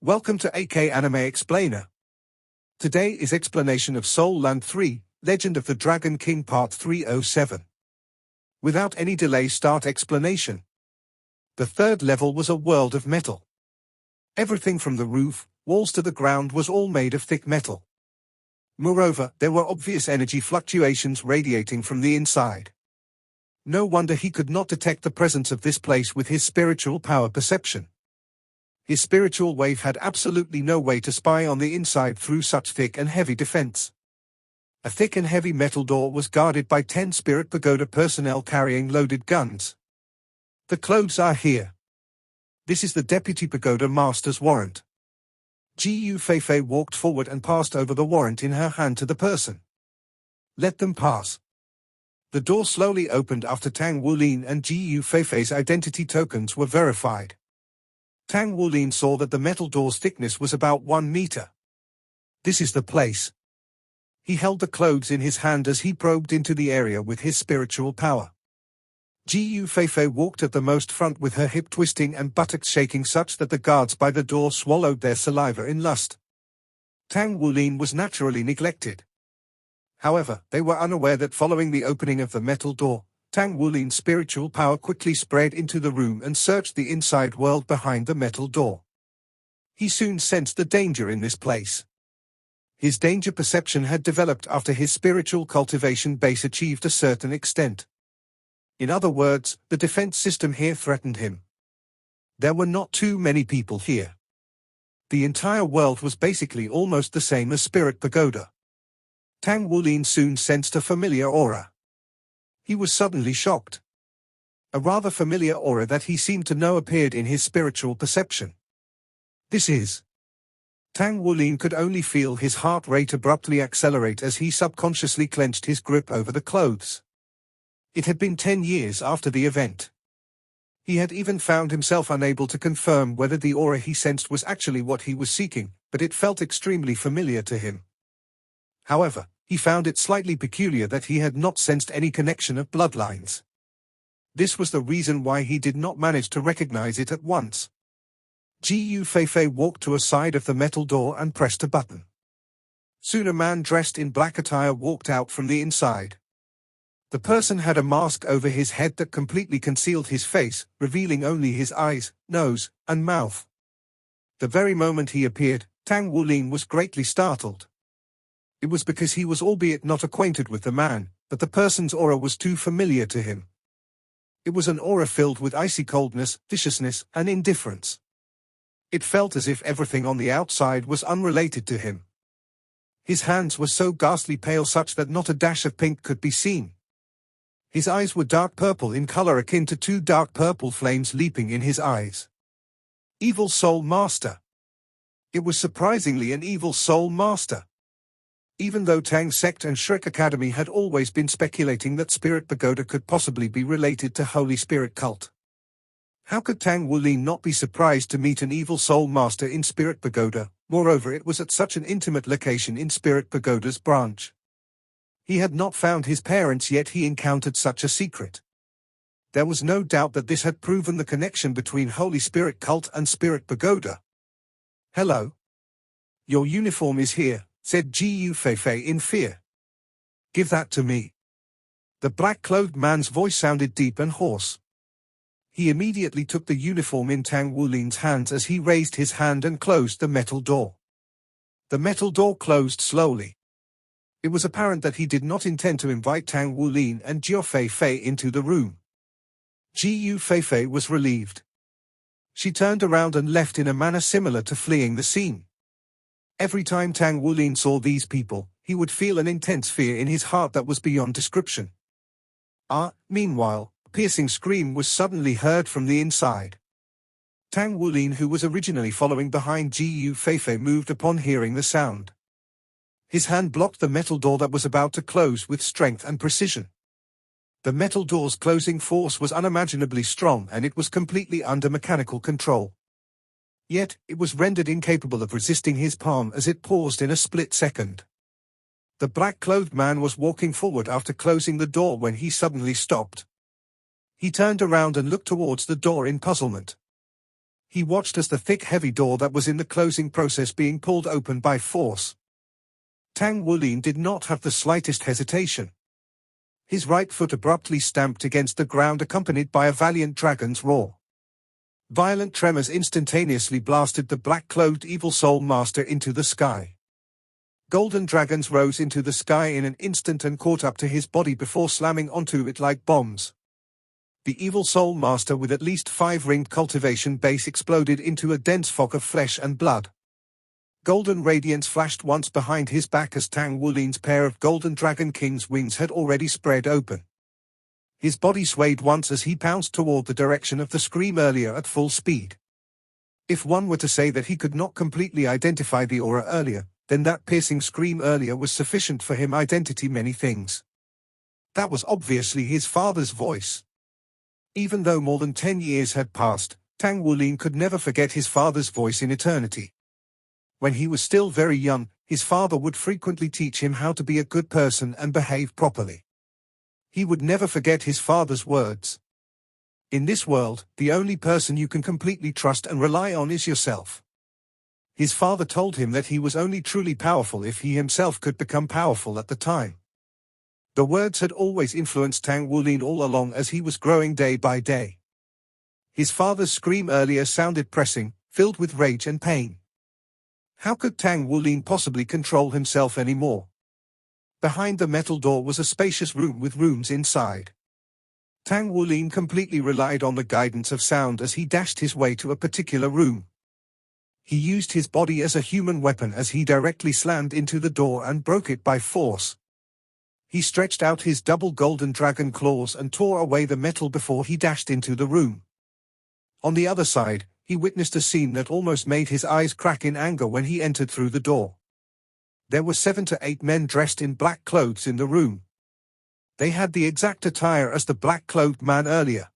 Welcome to AK Anime Explainer. Today is explanation of Soul Land 3, Legend of the Dragon King Part 307. Without any delay, start explanation. The third level was a world of metal. Everything from the roof, walls to the ground was all made of thick metal. Moreover, there were obvious energy fluctuations radiating from the inside. No wonder he could not detect the presence of this place with his spiritual power perception. His spiritual wave had absolutely no way to spy on the inside through such thick and heavy defense. A thick and heavy metal door was guarded by 10 Spirit Pagoda personnel carrying loaded guns. The clothes are here. This is the Deputy Pagoda Master's warrant. Gu Feifei walked forward and passed over the warrant in her hand to the person. Let them pass. The door slowly opened after Tang Wulin and Gu Feifei's identity tokens were verified. Tang Wulin saw that the metal door's thickness was about 1 meter. This is the place. He held the clothes in his hand as he probed into the area with his spiritual power. Gu Feifei walked at the most front with her hip twisting and buttocks shaking such that the guards by the door swallowed their saliva in lust. Tang Wulin was naturally neglected. However, they were unaware that following the opening of the metal door, Tang Wulin's spiritual power quickly spread into the room and searched the inside world behind the metal door. He soon sensed the danger in this place. His danger perception had developed after his spiritual cultivation base achieved a certain extent. In other words, the defense system here threatened him. There were not too many people here. The entire world was basically almost the same as Spirit Pagoda. Tang Wulin soon sensed a familiar aura. He was suddenly shocked. A rather familiar aura that he seemed to know appeared in his spiritual perception. This is... Tang Wulin could only feel his heart rate abruptly accelerate as he subconsciously clenched his grip over the clothes. It had been 10 years after the event. He had even found himself unable to confirm whether the aura he sensed was actually what he was seeking, but it felt extremely familiar to him. However, he found it slightly peculiar that he had not sensed any connection of bloodlines. This was the reason why he did not manage to recognize it at once. Gu Feifei walked to a side of the metal door and pressed a button. Soon a man dressed in black attire walked out from the inside. The person had a mask over his head that completely concealed his face, revealing only his eyes, nose, and mouth. The very moment he appeared, Tang Wulin was greatly startled. It was because he was albeit not acquainted with the man, but the person's aura was too familiar to him. It was an aura filled with icy coldness, viciousness, and indifference. It felt as if everything on the outside was unrelated to him. His hands were so ghastly pale such that not a dash of pink could be seen. His eyes were dark purple in color akin to 2 dark purple flames leaping in his eyes. Evil Soul Master. It was surprisingly an Evil Soul Master. Even though Tang Sect and Shrek Academy had always been speculating that Spirit Pagoda could possibly be related to Holy Spirit cult. How could Tang Wulin not be surprised to meet an Evil Soul Master in Spirit Pagoda? Moreover, it was at such an intimate location in Spirit Pagoda's branch. He had not found his parents yet he encountered such a secret. There was no doubt that this had proven the connection between Holy Spirit cult and Spirit Pagoda. Hello. Your uniform is here, said Gu Feifei in fear. Give that to me. The black-clothed man's voice sounded deep and hoarse. He immediately took the uniform in Tang Wulin's hands as he raised his hand and closed the metal door. The metal door closed slowly. It was apparent that he did not intend to invite Tang Wulin and Gu Feifei into the room. Gu Feifei was relieved. She turned around and left in a manner similar to fleeing the scene. Every time Tang Wulin saw these people, he would feel an intense fear in his heart that was beyond description. Meanwhile, a piercing scream was suddenly heard from the inside. Tang Wulin, who was originally following behind Gu Feifei, moved upon hearing the sound. His hand blocked the metal door that was about to close with strength and precision. The metal door's closing force was unimaginably strong and it was completely under mechanical control. Yet, it was rendered incapable of resisting his palm as it paused in a split second. The black-clothed man was walking forward after closing the door when he suddenly stopped. He turned around and looked towards the door in puzzlement. He watched as the thick heavy door that was in the closing process being pulled open by force. Tang Wulin did not have the slightest hesitation. His right foot abruptly stamped against the ground, accompanied by a valiant dragon's roar. Violent tremors instantaneously blasted the black-clothed evil soul master into the sky. Golden dragons rose into the sky in an instant and caught up to his body before slamming onto it like bombs. The evil soul master, with at least 5 ringed cultivation base, exploded into a dense fog of flesh and blood. Golden radiance flashed once behind his back as Tang Wulin's pair of golden dragon king's wings had already spread open. His body swayed once as he pounced toward the direction of the scream earlier at full speed. If one were to say that he could not completely identify the aura earlier, then that piercing scream earlier was sufficient for him identity many things. That was obviously his father's voice. Even though more than 10 years had passed, Tang Wulin could never forget his father's voice in eternity. When he was still very young, his father would frequently teach him how to be a good person and behave properly. He would never forget his father's words. In this world, the only person you can completely trust and rely on is yourself. His father told him that he was only truly powerful if he himself could become powerful at the time. The words had always influenced Tang Wulin all along as he was growing day by day. His father's scream earlier sounded pressing, filled with rage and pain. How could Tang Wulin possibly control himself anymore? Behind the metal door was a spacious room with rooms inside. Tang Wulin completely relied on the guidance of sound as he dashed his way to a particular room. He used his body as a human weapon as he directly slammed into the door and broke it by force. He stretched out his double golden dragon claws and tore away the metal before he dashed into the room. On the other side, he witnessed a scene that almost made his eyes crack in anger when he entered through the door. There were 7 to 8 men dressed in black clothes in the room. They had the exact attire as the black-clothed man earlier.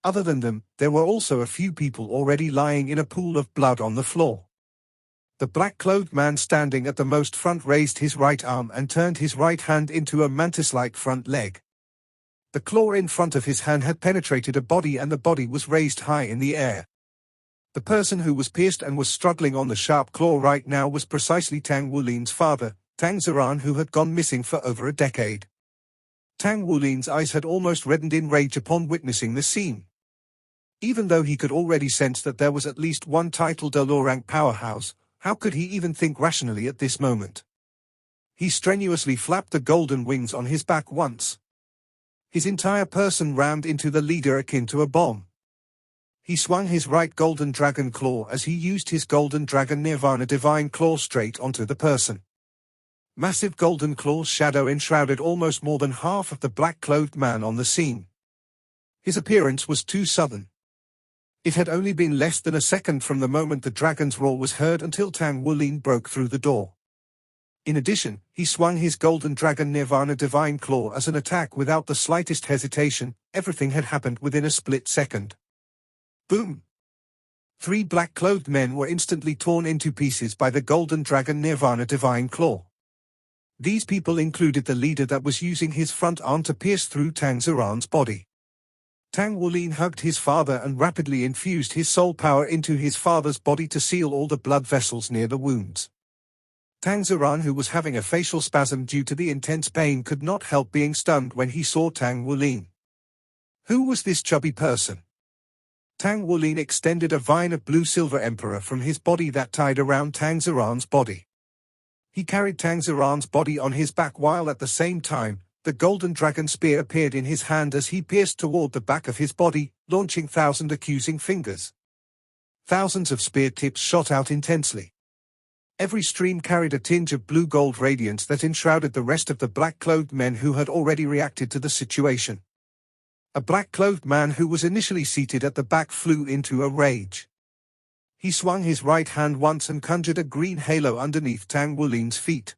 Other than them, there were also a few people already lying in a pool of blood on the floor. The black-clothed man standing at the most front raised his right arm and turned his right hand into a mantis-like front leg. The claw in front of his hand had penetrated a body and the body was raised high in the air. The person who was pierced and was struggling on the sharp claw right now was precisely Tang Wulin's father, Tang San, who had gone missing for over a decade. Tang Wulin's eyes had almost reddened in rage upon witnessing the scene. Even though he could already sense that there was at least one titled a low-rank powerhouse, how could he even think rationally at this moment? He strenuously flapped the golden wings on his back once. His entire person rammed into the leader akin to a bomb. He swung his right golden dragon claw as he used his golden dragon Nirvana divine claw straight onto the person. Massive golden claws shadow enshrouded almost more than half of the black-clothed man on the scene. His appearance was too sudden. It had only been less than a second from the moment the dragon's roar was heard until Tang Wulin broke through the door. In addition, he swung his golden dragon Nirvana divine claw as an attack without the slightest hesitation. Everything had happened within a split second. Boom! 3 black-clothed men were instantly torn into pieces by the golden dragon Nirvana divine claw. These people included the leader that was using his front arm to pierce through Tang San's body. Tang Wulin hugged his father and rapidly infused his soul power into his father's body to seal all the blood vessels near the wounds. Tang San, who was having a facial spasm due to the intense pain, could not help being stunned when he saw Tang Wulin. Who was this chubby person? Tang Wulin extended a vine of blue-silver emperor from his body that tied around Tang San's body. He carried Tang San's body on his back while at the same time, the golden dragon spear appeared in his hand as he pierced toward the back of his body, launching 1,000 accusing fingers. Thousands of spear tips shot out intensely. Every stream carried a tinge of blue-gold radiance that enshrouded the rest of the black-clothed men who had already reacted to the situation. A black-clothed man who was initially seated at the back flew into a rage. He swung his right hand once and conjured a green halo underneath Tang Wulin's feet.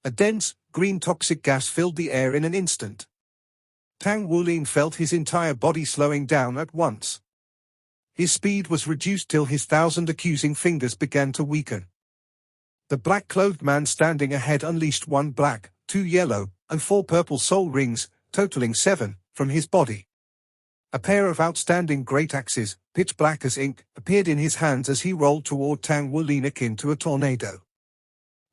A dense, green toxic gas filled the air in an instant. Tang Wulin felt his entire body slowing down at once. His speed was reduced till his 1,000 accusing fingers began to weaken. The black-clothed man standing ahead unleashed 1 black, 2 yellow, and 4 purple soul rings, totaling 7, from his body. A pair of outstanding great axes, pitch black as ink, appeared in his hands as he rolled toward Tang Wulin akin to a tornado.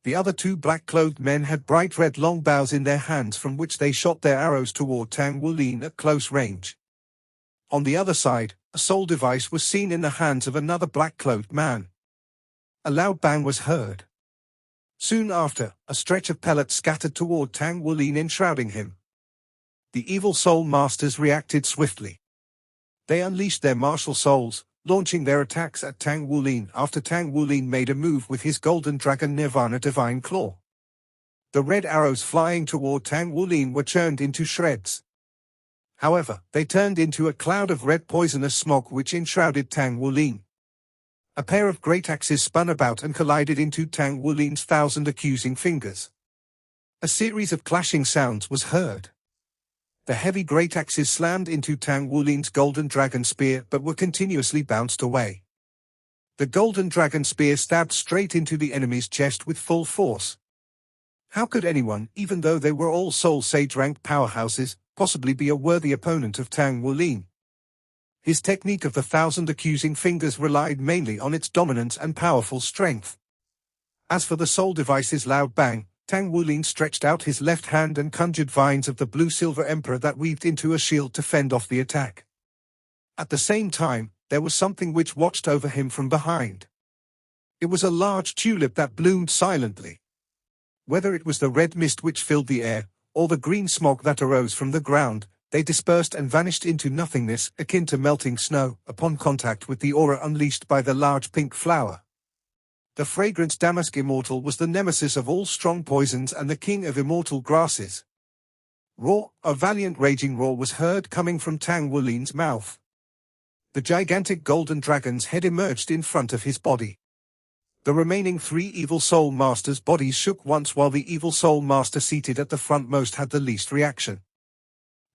The other two black-clothed men had bright red long bows in their hands from which they shot their arrows toward Tang Wulin at close range. On the other side, a soul device was seen in the hands of another black-clothed man. A loud bang was heard. Soon after, a stretch of pellets scattered toward Tang Wulin, enshrouding him. The evil soul masters reacted swiftly. They unleashed their martial souls, launching their attacks at Tang Wulin after Tang Wulin made a move with his golden dragon Nirvana Divine Claw. The red arrows flying toward Tang Wulin were churned into shreds. However, they turned into a cloud of red poisonous smog which enshrouded Tang Wulin. A pair of great axes spun about and collided into Tang Wulin's 1,000 accusing fingers. A series of clashing sounds was heard. The heavy great axes slammed into Tang Wulin's golden dragon spear but were continuously bounced away. The golden dragon spear stabbed straight into the enemy's chest with full force. How could anyone, even though they were all Soul Sage rank powerhouses, possibly be a worthy opponent of Tang Wulin? His technique of the 1,000 accusing fingers relied mainly on its dominance and powerful strength. As for the soul device's loud bang, Tang Wulin stretched out his left hand and conjured vines of the blue-silver emperor that weaved into a shield to fend off the attack. At the same time, there was something which watched over him from behind. It was a large tulip that bloomed silently. Whether it was the red mist which filled the air, or the green smog that arose from the ground, they dispersed and vanished into nothingness, akin to melting snow, upon contact with the aura unleashed by the large pink flower. The fragrant damask immortal was the nemesis of all strong poisons and the king of immortal grasses. Roar, a valiant raging roar was heard coming from Tang Wulin's mouth. The gigantic golden dragon's head emerged in front of his body. The remaining 3 evil soul masters' bodies shook once while the evil soul master seated at the frontmost had the least reaction.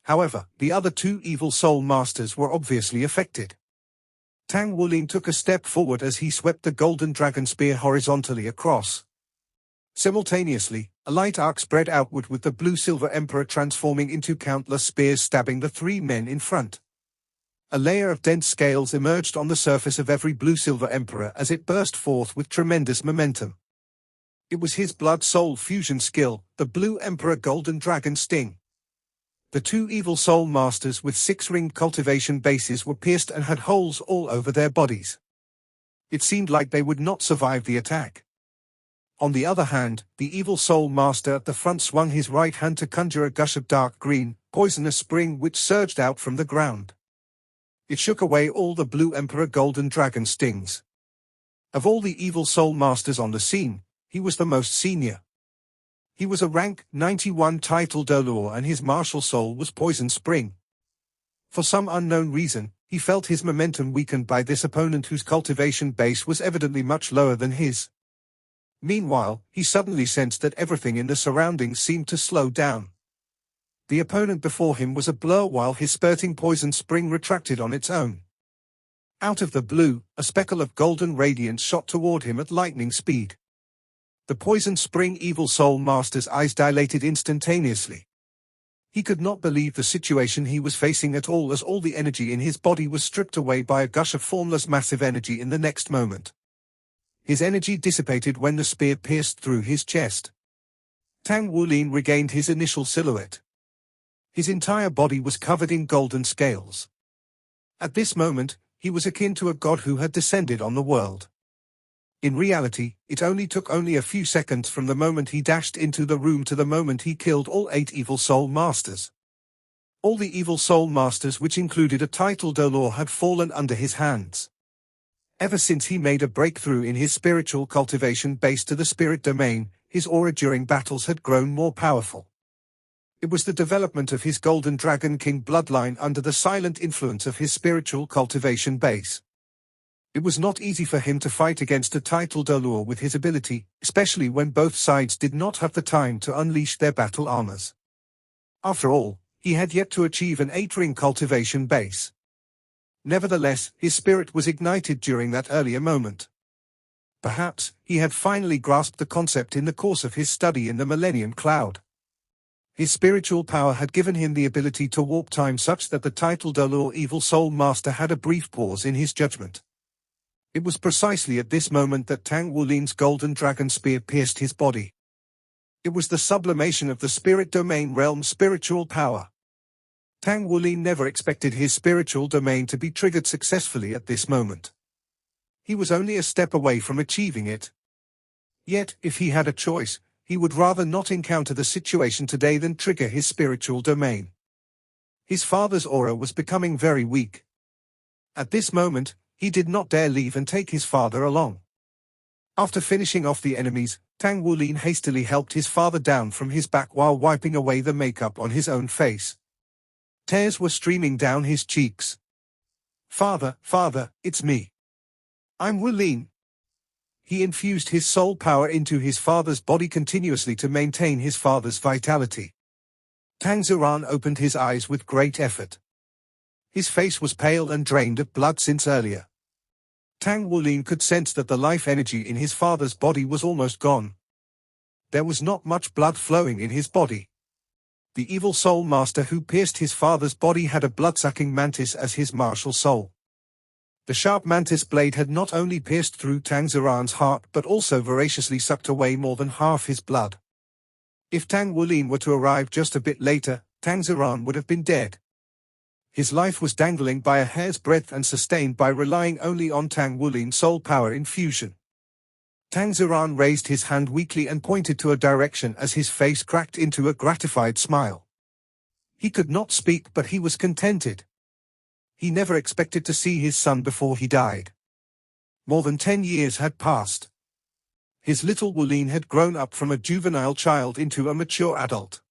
However, the other 2 evil soul masters were obviously affected. Tang Wulin took a step forward as he swept the golden dragon spear horizontally across. Simultaneously, a light arc spread outward with the blue-silver emperor transforming into countless spears stabbing the 3 men in front. A layer of dense scales emerged on the surface of every blue-silver emperor as it burst forth with tremendous momentum. It was his blood-soul fusion skill, the blue emperor golden dragon sting. The 2 evil soul masters with 6-ringed cultivation bases were pierced and had holes all over their bodies. It seemed like they would not survive the attack. On the other hand, the evil soul master at the front swung his right hand to conjure a gush of dark green, poisonous spring which surged out from the ground. It shook away all the blue emperor golden dragon stings. Of all the evil soul masters on the scene, he was the most senior. He was a rank 91 title d'Or and his martial soul was Poison Spring. For some unknown reason, he felt his momentum weakened by this opponent whose cultivation base was evidently much lower than his. Meanwhile, he suddenly sensed that everything in the surroundings seemed to slow down. The opponent before him was a blur while his spurting poison spring retracted on its own. Out of the blue, a speckle of golden radiance shot toward him at lightning speed. The poison spring evil soul master's eyes dilated instantaneously. He could not believe the situation he was facing at all as all the energy in his body was stripped away by a gush of formless massive energy in the next moment. His energy dissipated when the spear pierced through his chest. Tang Wulin regained his initial silhouette. His entire body was covered in golden scales. At this moment, he was akin to a god who had descended on the world. In reality, it took only a few seconds from the moment he dashed into the room to the moment he killed all 8 evil soul masters. All the evil soul masters, which included a title d'Or, had fallen under his hands. Ever since he made a breakthrough in his spiritual cultivation base to the spirit domain, his aura during battles had grown more powerful. It was the development of his Golden Dragon King bloodline under the silent influence of his spiritual cultivation base. It was not easy for him to fight against a title d'Or with his ability, especially when both sides did not have the time to unleash their battle armors. After all, he had yet to achieve an 8-ring cultivation base. Nevertheless, his spirit was ignited during that earlier moment. Perhaps, he had finally grasped the concept in the course of his study in the Millennium Cloud. His spiritual power had given him the ability to warp time such that the title Dolor Evil Soul Master had a brief pause in his judgment. It was precisely at this moment that Tang Wulin's golden dragon spear pierced his body. It was the sublimation of the spirit domain realm's spiritual power. Tang Wulin never expected his spiritual domain to be triggered successfully at this moment. He was only a step away from achieving it. Yet, if he had a choice, he would rather not encounter the situation today than trigger his spiritual domain. His father's aura was becoming very weak. At this moment, he did not dare leave and take his father along. After finishing off the enemies, Tang Wulin hastily helped his father down from his back while wiping away the makeup on his own face. Tears were streaming down his cheeks. "Father, father, it's me. I'm Wulin." He infused his soul power into his father's body continuously to maintain his father's vitality. Tang San opened his eyes with great effort. His face was pale and drained of blood since earlier. Tang Wulin could sense that the life energy in his father's body was almost gone. There was not much blood flowing in his body. The evil soul master who pierced his father's body had a blood-sucking mantis as his martial soul. The sharp mantis blade had not only pierced through Tang San's heart but also voraciously sucked away more than half his blood. If Tang Wulin were to arrive just a bit later, Tang San would have been dead. His life was dangling by a hair's breadth and sustained by relying only on Tang Wulin's soul power infusion. Tang San raised his hand weakly and pointed to a direction as his face cracked into a gratified smile. He could not speak, but he was contented. He never expected to see his son before he died. More than 10 years had passed. His little Wulin had grown up from a juvenile child into a mature adult.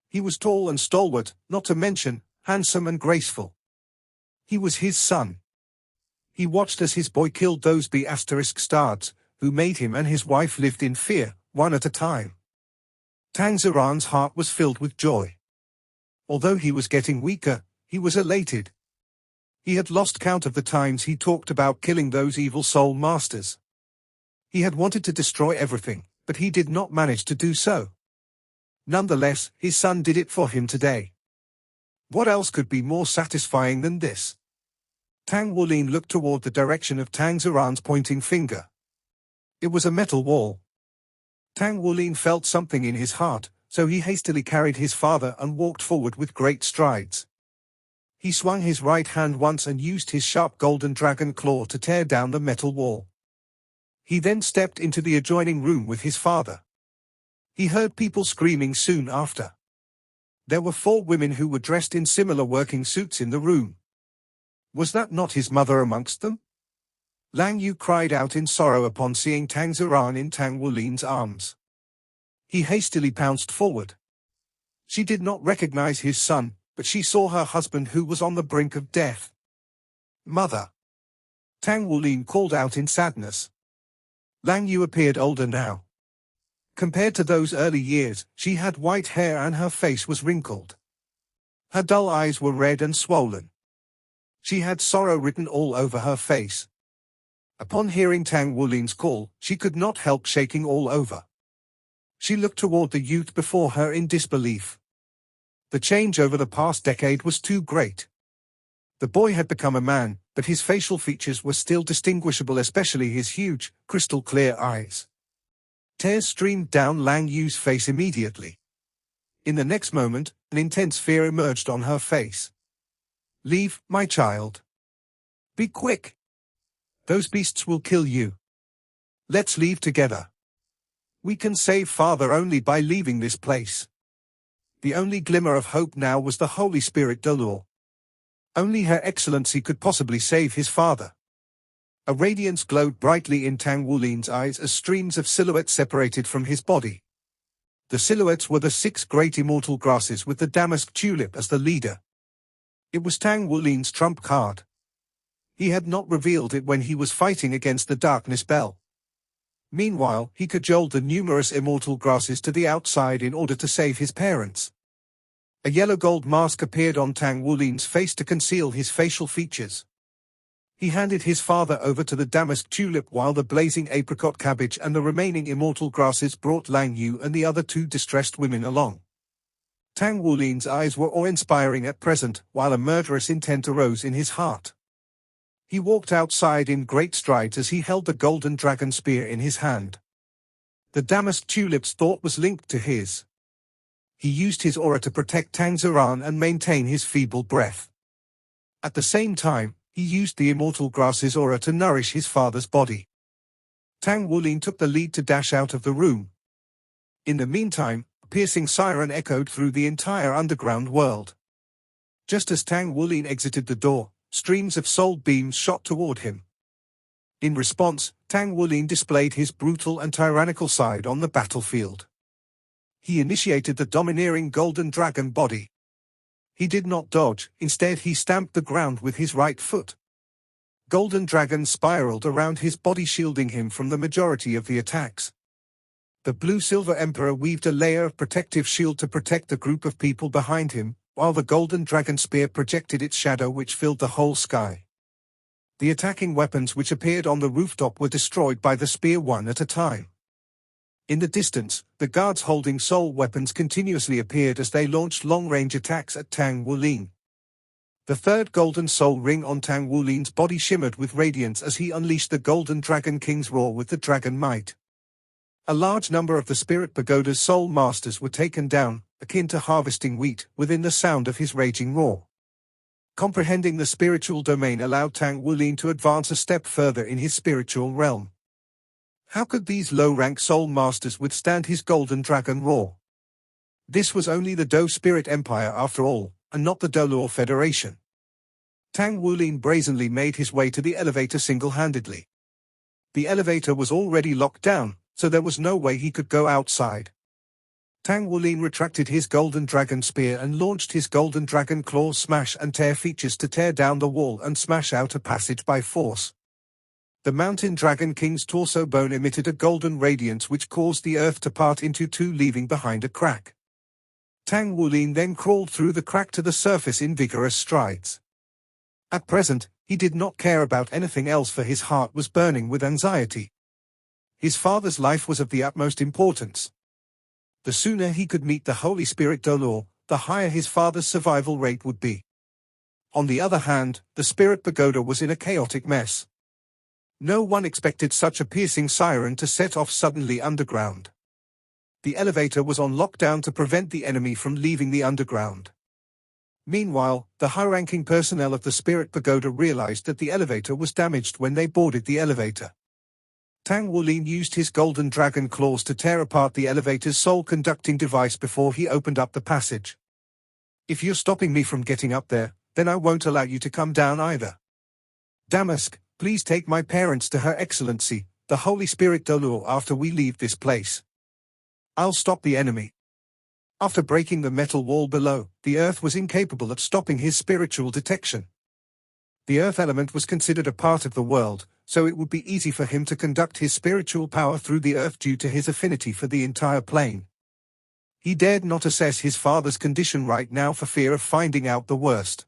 He was tall and stalwart, not to mention, handsome and graceful. He was his son. He watched as his boy killed those B***stards, who made him and his wife lived in fear, one at a time. Tang San's heart was filled with joy. Although he was getting weaker, he was elated. He had lost count of the times he talked about killing those evil soul masters. He had wanted to destroy everything, but he did not manage to do so. Nonetheless, his son did it for him today. What else could be more satisfying than this? Tang Wulin looked toward the direction of Tang San's pointing finger. It was a metal wall. Tang Wulin felt something in his heart, so he hastily carried his father and walked forward with great strides. He swung his right hand once and used his sharp golden dragon claw to tear down the metal wall. He then stepped into the adjoining room with his father. He heard people screaming soon after. There were 4 women who were dressed in similar working suits in the room. Was that not his mother amongst them? Lang Yu cried out in sorrow upon seeing Tang San in Tang Wulin's arms. He hastily pounced forward. She did not recognize his son, but she saw her husband who was on the brink of death. "Mother!" Tang Wulin called out in sadness. Lang Yu appeared older now. Compared to those early years, she had white hair and her face was wrinkled. Her dull eyes were red and swollen. She had sorrow written all over her face. Upon hearing Tang Wulin's call, she could not help shaking all over. She looked toward the youth before her in disbelief. The change over the past decade was too great. The boy had become a man, but his facial features were still distinguishable, especially his huge, crystal-clear eyes. Tears streamed down Lang Yu's face immediately. In the next moment, an intense fear emerged on her face. "Leave, my child. Be quick. Those beasts will kill you. Let's leave together. We can save father only by leaving this place." The only glimmer of hope now was the Holy Spirit Dolor. Only Her Excellency could possibly save his father. A radiance glowed brightly in Tang Wulin's eyes as streams of silhouettes separated from his body. The silhouettes were the 6 great immortal grasses with the damask tulip as the leader. It was Tang Wulin's trump card. He had not revealed it when he was fighting against the darkness bell. Meanwhile, he cajoled the numerous immortal grasses to the outside in order to save his parents. A yellow gold mask appeared on Tang Wulin's face to conceal his facial features. He handed his father over to the damask tulip while the blazing apricot cabbage and the remaining immortal grasses brought Lang Yu and the other 2 distressed women along. Tang Wulin's eyes were awe-inspiring at present, while a murderous intent arose in his heart. He walked outside in great strides as he held the golden dragon spear in his hand. The damask tulip's thought was linked to his. He used his aura to protect Tang San and maintain his feeble breath. At the same time, he used the immortal grass's aura to nourish his father's body. Tang Wulin took the lead to dash out of the room. In the meantime, a piercing siren echoed through the entire underground world. Just as Tang Wulin exited the door, streams of soul beams shot toward him. In response, Tang Wulin displayed his brutal and tyrannical side on the battlefield. He initiated the domineering golden dragon body. He did not dodge, instead he stamped the ground with his right foot. Golden dragons spiraled around his body, shielding him from the majority of the attacks. The blue-silver emperor weaved a layer of protective shield to protect the group of people behind him, while the golden dragon spear projected its shadow which filled the whole sky. The attacking weapons which appeared on the rooftop were destroyed by the spear one at a time. In the distance, the guards holding soul weapons continuously appeared as they launched long-range attacks at Tang Wulin. The third golden soul ring on Tang Wulin's body shimmered with radiance as he unleashed the golden dragon king's roar with the dragon might. A large number of the spirit pagoda's soul masters were taken down, akin to harvesting wheat, within the sound of his raging roar. Comprehending the spiritual domain allowed Tang Wulin to advance a step further in his spiritual realm. How could these low-rank soul masters withstand his golden dragon roar? This was only the Do Spirit Empire after all, and not the Dolor Federation. Tang Wulin brazenly made his way to the elevator single-handedly. The elevator was already locked down, so there was no way he could go outside. Tang Wulin retracted his golden dragon spear and launched his golden dragon claw smash and tear features to tear down the wall and smash out a passage by force. The mountain dragon king's torso bone emitted a golden radiance which caused the earth to part into two, leaving behind a crack. Tang Wulin then crawled through the crack to the surface in vigorous strides. At present, he did not care about anything else, for his heart was burning with anxiety. His father's life was of the utmost importance. The sooner he could meet the Holy Spirit Dolor, the higher his father's survival rate would be. On the other hand, the Spirit Pagoda was in a chaotic mess. No one expected such a piercing siren to set off suddenly underground. The elevator was on lockdown to prevent the enemy from leaving the underground. Meanwhile, the high-ranking personnel of the Spirit Pagoda realized that the elevator was damaged when they boarded the elevator. Tang Wulin used his golden dragon claws to tear apart the elevator's soul-conducting device before he opened up the passage. If you're stopping me from getting up there, then I won't allow you to come down either. Damask, please take my parents to Her Excellency, the Holy Spirit Dolor, after we leave this place. I'll stop the enemy. After breaking the metal wall below, the earth was incapable of stopping his spiritual detection. The earth element was considered a part of the world, so it would be easy for him to conduct his spiritual power through the earth due to his affinity for the entire plane. He dared not assess his father's condition right now for fear of finding out the worst.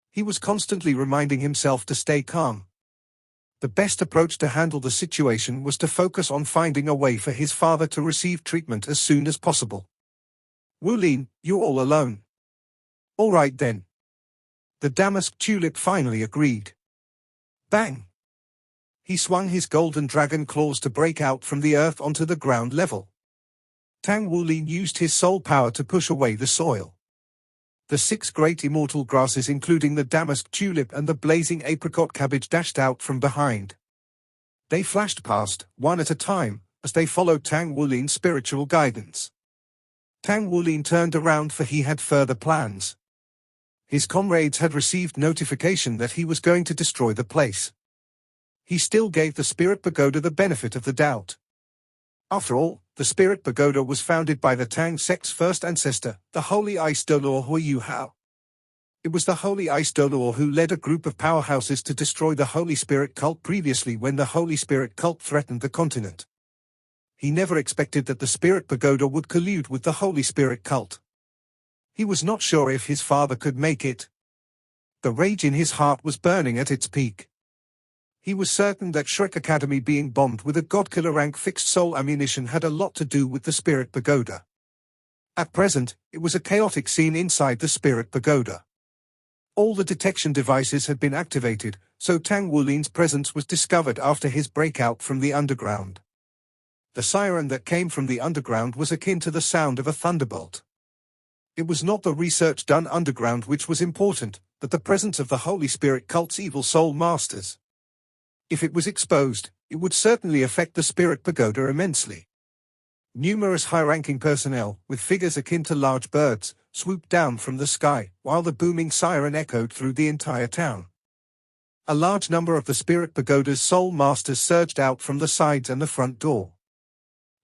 He was constantly reminding himself to stay calm. The best approach to handle the situation was to focus on finding a way for his father to receive treatment as soon as possible. Wulin, you're all alone. All right then. The damask tulip finally agreed. Bang! He swung his golden dragon claws to break out from the earth onto the ground level. Tang Wulin used his soul power to push away the soil. The 6 great immortal grasses, including the damask tulip and the blazing apricot cabbage, dashed out from behind. They flashed past, one at a time, as they followed Tang Wulin's spiritual guidance. Tang Wulin turned around, for he had further plans. His comrades had received notification that he was going to destroy the place. He still gave the Spirit Pagoda the benefit of the doubt. After all, the Spirit Pagoda was founded by the Tang sect's first ancestor, the Holy Ice Dolor Huiyu Hao. It was the Holy Ice Dolor who led a group of powerhouses to destroy the Holy Spirit cult previously when the Holy Spirit cult threatened the continent. He never expected that the Spirit Pagoda would collude with the Holy Spirit cult. He was not sure if his father could make it. The rage in his heart was burning at its peak. He was certain that Shrek Academy being bombed with a godkiller rank fixed soul ammunition had a lot to do with the Spirit Pagoda. At present, it was a chaotic scene inside the spirit pagoda. All the detection devices had been activated, so Tang Wulin's presence was discovered after his breakout from the underground. The siren that came from the underground was akin to the sound of a thunderbolt. It was not the research done underground which was important, but the presence of the Holy Spirit cult's evil soul masters. If it was exposed, it would certainly affect the spirit pagoda immensely. Numerous high-ranking personnel, with figures akin to large birds, swooped down from the sky, while the booming siren echoed through the entire town. A large number of the spirit pagoda's soul masters surged out from the sides and the front door.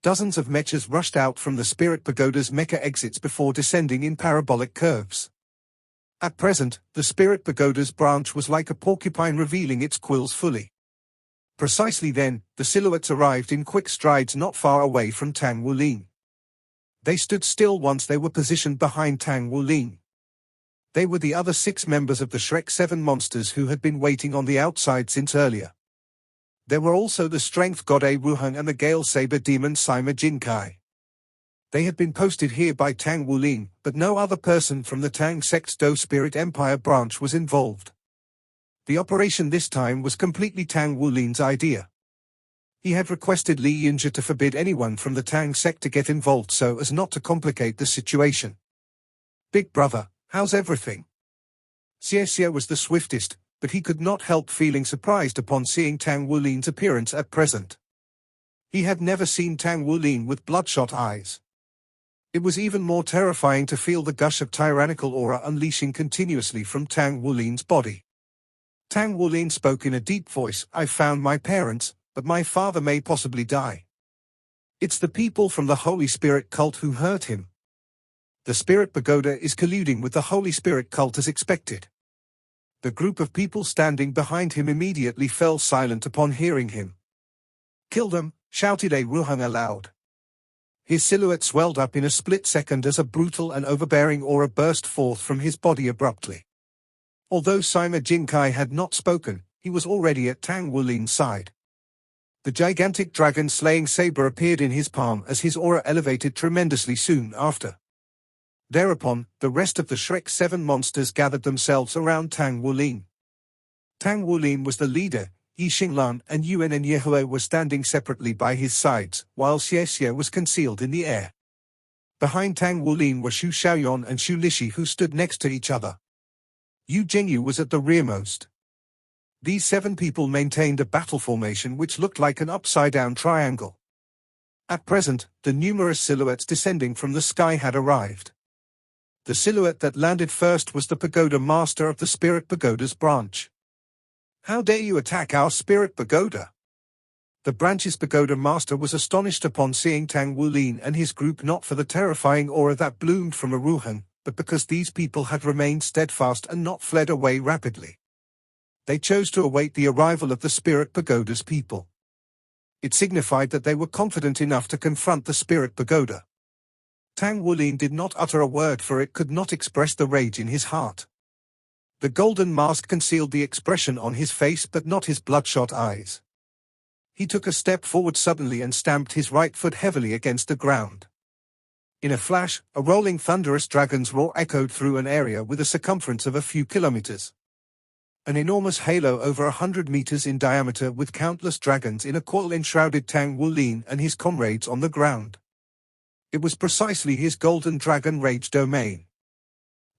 Dozens of mechas rushed out from the spirit pagoda's mecha exits before descending in parabolic curves. At present, the spirit pagoda's branch was like a porcupine revealing its quills fully. Precisely then, the silhouettes arrived in quick strides not far away from Tang Wulin. They stood still once they were positioned behind Tang Wulin. They were the other 6 members of the Shrek 7 monsters who had been waiting on the outside since earlier. There were also the Strength God A Ruhang and the Gale Saber Demon Sima Jinkai. They had been posted here by Tang Wulin, but no other person from the Tang sect's Do Spirit Empire branch was involved. The operation this time was completely Tang Wulin's idea. He had requested Li Yunjia to forbid anyone from the Tang sect to get involved so as not to complicate the situation. "Big brother, how's everything?" Xie was the swiftest, but he could not help feeling surprised upon seeing Tang Wulin's appearance at present. He had never seen Tang Wulin with bloodshot eyes. It was even more terrifying to feel the gush of tyrannical aura unleashing continuously from Tang Wulin's body. Tang Wulin spoke in a deep voice, "I found my parents, but my father may possibly die. It's the people from the Holy Spirit cult who hurt him. The Spirit Pagoda is colluding with the Holy Spirit cult as expected." The group of people standing behind him immediately fell silent upon hearing him. "Kill them," shouted A Ruhang aloud. His silhouette swelled up in a split second as a brutal and overbearing aura burst forth from his body abruptly. Although Sima Jinkai had not spoken, he was already at Tang Wulin's side. The gigantic dragon-slaying saber appeared in his palm as his aura elevated tremendously soon after. Thereupon, the rest of the Shrek 7 monsters gathered themselves around Tang Wulin. Tang Wulin was the leader, Yi Xinglan and Yuan and Yehue were standing separately by his sides, while Xie was concealed in the air. Behind Tang Wulin were Xu Xiaoyuan and Xu Lishi who stood next to each other. Yu Jingyu was at the rearmost. These 7 people maintained a battle formation which looked like an upside-down triangle. At present, the numerous silhouettes descending from the sky had arrived. The silhouette that landed first was the Pagoda Master of the Spirit Pagoda's branch. "How dare you attack our Spirit Pagoda?" The branch's Pagoda Master was astonished upon seeing Tang Wulin and his group, not for the terrifying aura that bloomed from a Ruhan, but because these people had remained steadfast and not fled away rapidly. They chose to await the arrival of the Spirit Pagoda's people. It signified that they were confident enough to confront the Spirit Pagoda. Tang Wulin did not utter a word, for it could not express the rage in his heart. The golden mask concealed the expression on his face but not his bloodshot eyes. He took a step forward suddenly and stamped his right foot heavily against the ground. In a flash, a rolling thunderous dragon's roar echoed through an area with a circumference of a few kilometers. An enormous halo over 100 meters in diameter with countless dragons in a coil enshrouded Tang Wulin and his comrades on the ground. It was precisely his golden dragon rage domain.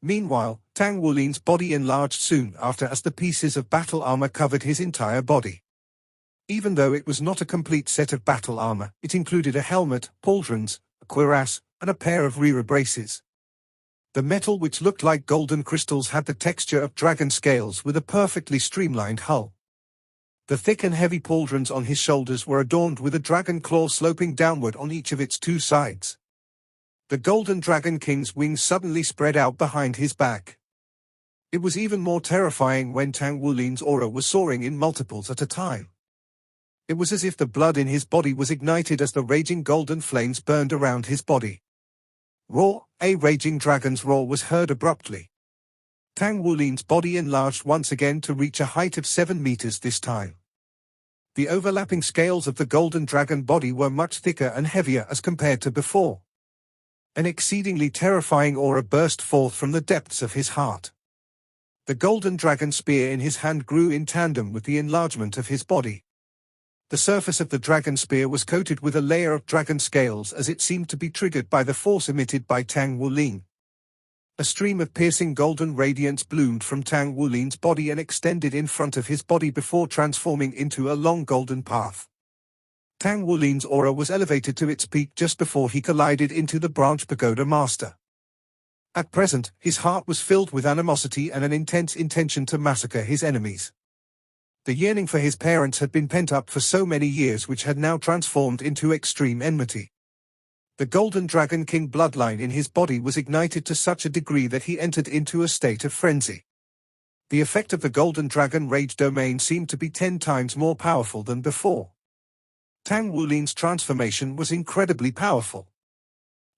Meanwhile, Tang Wulin's body enlarged soon after as the pieces of battle armor covered his entire body. Even though it was not a complete set of battle armor, it included a helmet, pauldrons, a cuirass, and a pair of rear braces. The metal, which looked like golden crystals, had the texture of dragon scales with a perfectly streamlined hull. The thick and heavy pauldrons on his shoulders were adorned with a dragon claw sloping downward on each of its 2 sides. The golden dragon king's wings suddenly spread out behind his back. It was even more terrifying when Tang Wulin's aura was soaring in multiples at a time. It was as if the blood in his body was ignited as the raging golden flames burned around his body. Roar! A raging dragon's roar was heard abruptly. Tang Wulin's body enlarged once again to reach a height of 7 meters this time. The overlapping scales of the golden dragon body were much thicker and heavier as compared to before. An exceedingly terrifying aura burst forth from the depths of his heart. The golden dragon spear in his hand grew in tandem with the enlargement of his body. The surface of the dragon spear was coated with a layer of dragon scales as it seemed to be triggered by the force emitted by Tang Wulin. A stream of piercing golden radiance bloomed from Tang Wulin's body and extended in front of his body before transforming into a long golden path. Tang Wulin's aura was elevated to its peak just before he collided into the branch pagoda master. At present, his heart was filled with animosity and an intense intention to massacre his enemies. The yearning for his parents had been pent up for so many years, which had now transformed into extreme enmity. The Golden Dragon King bloodline in his body was ignited to such a degree that he entered into a state of frenzy. The effect of the Golden Dragon Rage domain seemed to be 10 times more powerful than before. Tang Wulin's transformation was incredibly powerful.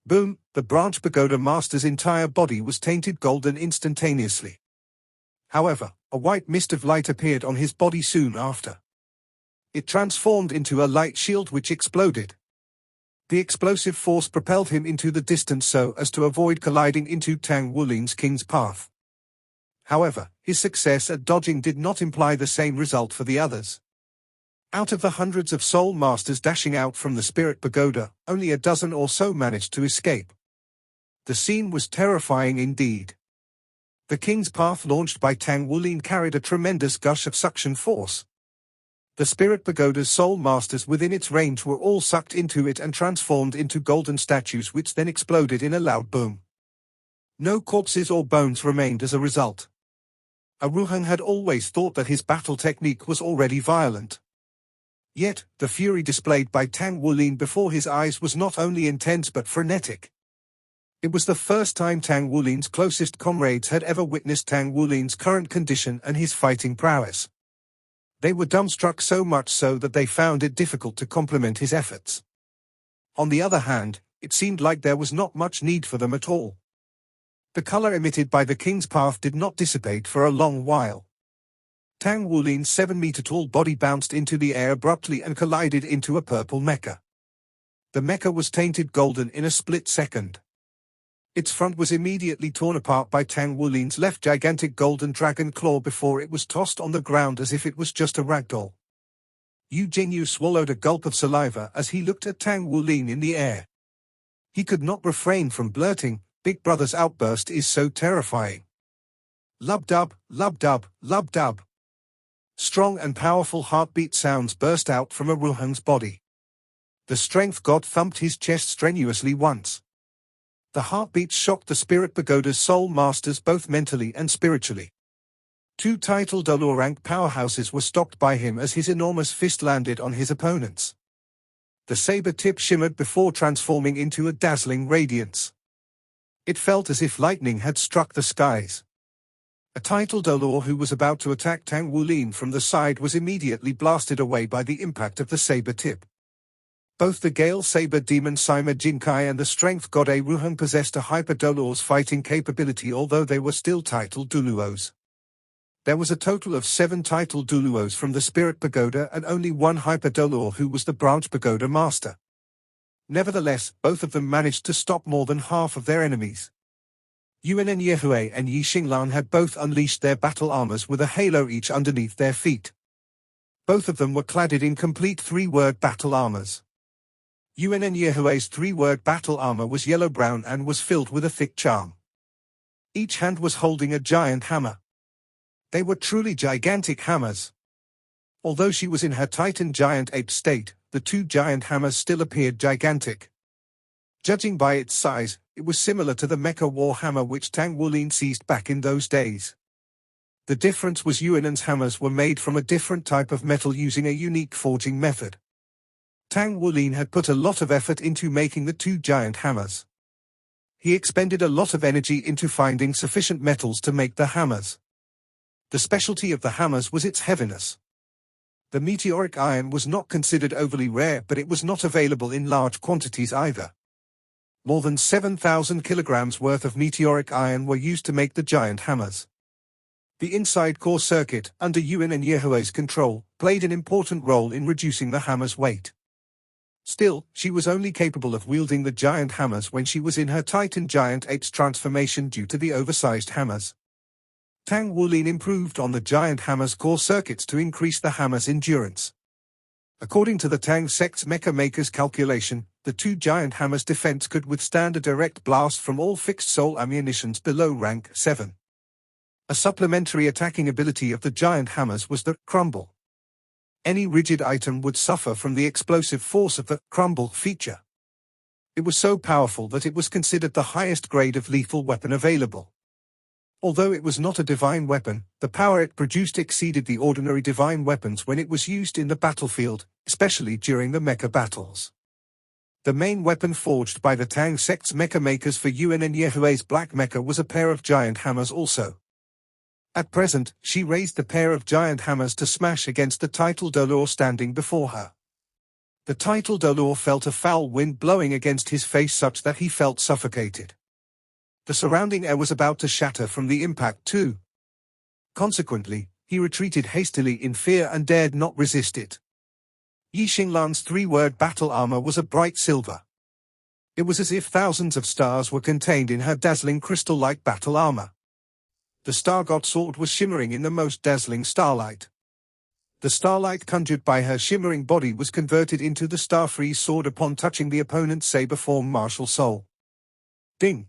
Boom! The branch pagoda master's entire body was tainted golden instantaneously. However, a white mist of light appeared on his body soon after. It transformed into a light shield which exploded. The explosive force propelled him into the distance so as to avoid colliding into Tang Wulin's king's path. However, his success at dodging did not imply the same result for the others. Out of the hundreds of soul masters dashing out from the spirit pagoda, only a dozen or so managed to escape. The scene was terrifying indeed. The king's path launched by Tang Wulin carried a tremendous gush of suction force. The spirit pagoda's soul masters within its range were all sucked into it and transformed into golden statues which then exploded in a loud boom. No corpses or bones remained as a result. Aruhang had always thought that his battle technique was already violent. Yet, the fury displayed by Tang Wulin before his eyes was not only intense but frenetic. It was the first time Tang Wulin's closest comrades had ever witnessed Tang Wulin's current condition and his fighting prowess. They were dumbstruck, so much so that they found it difficult to compliment his efforts. On the other hand, it seemed like there was not much need for them at all. The color emitted by the king's path did not dissipate for a long while. Tang Wulin's 7-meter-tall body bounced into the air abruptly and collided into a purple mecha. The mecha was tainted golden in a split second. Its front was immediately torn apart by Tang Wulin's left gigantic golden dragon claw before it was tossed on the ground as if it was just a ragdoll. Yu Jingyu swallowed a gulp of saliva as he looked at Tang Wulin in the air. He could not refrain from blurting, "Big Brother's outburst is so terrifying. Lub-dub, lub-dub, lub-dub." Strong and powerful heartbeat sounds burst out from Aruhang's body. The strength god thumped his chest strenuously once. The heartbeats shocked the spirit pagoda's soul masters both mentally and spiritually. 2 title Dolor rank powerhouses were stopped by him as his enormous fist landed on his opponents. The saber tip shimmered before transforming into a dazzling radiance. It felt as if lightning had struck the skies. A title Dolor who was about to attack Tang Wulin from the side was immediately blasted away by the impact of the saber tip. Both the Gale Saber Demon Sima Jinkai and the Strength God Aruhang possessed a Hyper Dolor's fighting capability, although they were still title Duluos. There was a total of 7 title Duluos from the Spirit Pagoda and only 1 Hyper Dolor who was the Branch Pagoda Master. Nevertheless, both of them managed to stop more than half of their enemies. Yuan and Yehui and Yi Xinglan had both unleashed their battle armors with a halo each underneath their feet. Both of them were cladded in complete 3-word battle armors. Yuan and Yehui's 3-word battle armor was yellow-brown and was filled with a thick charm. Each hand was holding a giant hammer. They were truly gigantic hammers. Although she was in her Titan giant ape state, the 2 giant hammers still appeared gigantic. Judging by its size, it was similar to the Mecha War Hammer which Tang Wulin seized back in those days. The difference was Yuan's hammers were made from a different type of metal using a unique forging method. Tang Wulin had put a lot of effort into making the 2 giant hammers. He expended a lot of energy into finding sufficient metals to make the hammers. The specialty of the hammers was its heaviness. The meteoric iron was not considered overly rare, but it was not available in large quantities either. More than 7,000 kilograms worth of meteoric iron were used to make the giant hammers. The inside core circuit, under Yuan and Yehui's control, played an important role in reducing the hammer's weight. Still, she was only capable of wielding the giant hammers when she was in her Titan Giant Apes transformation due to the oversized hammers. Tang Wulin improved on the giant hammer's core circuits to increase the hammer's endurance. According to the Tang sect's mecha maker's calculation, the two giant hammers' defense could withstand a direct blast from all fixed soul ammunitions below rank 7. A supplementary attacking ability of the giant hammers was the crumble. Any rigid item would suffer from the explosive force of the crumble feature. It was so powerful that it was considered the highest grade of lethal weapon available. Although it was not a divine weapon, the power it produced exceeded the ordinary divine weapons when it was used in the battlefield, especially during the mecha battles. The main weapon forged by the Tang sect's mecha makers for Yuan and Yehue's black mecha was a pair of giant hammers also. At present, she raised the pair of giant hammers to smash against the title d'Or standing before her. The title d'Or felt a foul wind blowing against his face such that he felt suffocated. The surrounding air was about to shatter from the impact too. Consequently, he retreated hastily in fear and dared not resist it. Yi Xinglan's three-word battle armor was a bright silver. It was as if thousands of stars were contained in her dazzling crystal-like battle armor. The Star God sword was shimmering in the most dazzling starlight. The starlight conjured by her shimmering body was converted into the Star-Freeze sword upon touching the opponent's saber form martial soul. Ding!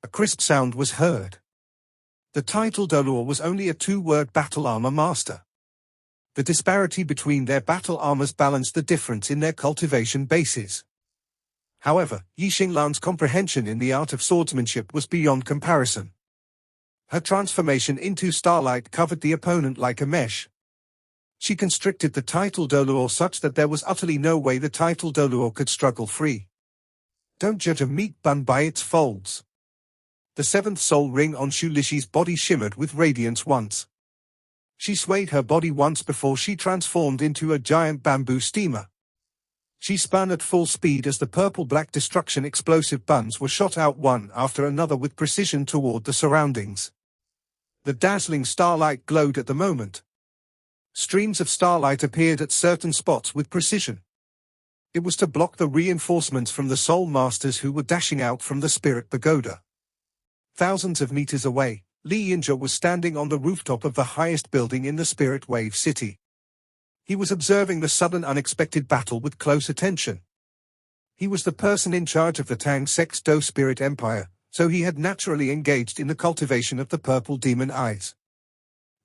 A crisp sound was heard. The title d'Or was only a two-word battle armor master. The disparity between their battle armors balanced the difference in their cultivation bases. However, Yi Xinglan's comprehension in the art of swordsmanship was beyond comparison. Her transformation into starlight covered the opponent like a mesh. She constricted the title d'Or such that there was utterly no way the title d'Or could struggle free. Don't judge a meat bun by its folds. The seventh soul ring on Shu Lishi's body shimmered with radiance once. She swayed her body once before she transformed into a giant bamboo steamer. She spun at full speed as the purple-black destruction explosive buns were shot out one after another with precision toward the surroundings. The dazzling starlight glowed at the moment. Streams of starlight appeared at certain spots with precision. It was to block the reinforcements from the Soul Masters who were dashing out from the Spirit Pagoda. Thousands of meters away, Li Yinzhe was standing on the rooftop of the highest building in the Spirit Wave City. He was observing the sudden unexpected battle with close attention. He was the person in charge of the Tang sect's Do Spirit Empire, so he had naturally engaged in the cultivation of the purple demon eyes.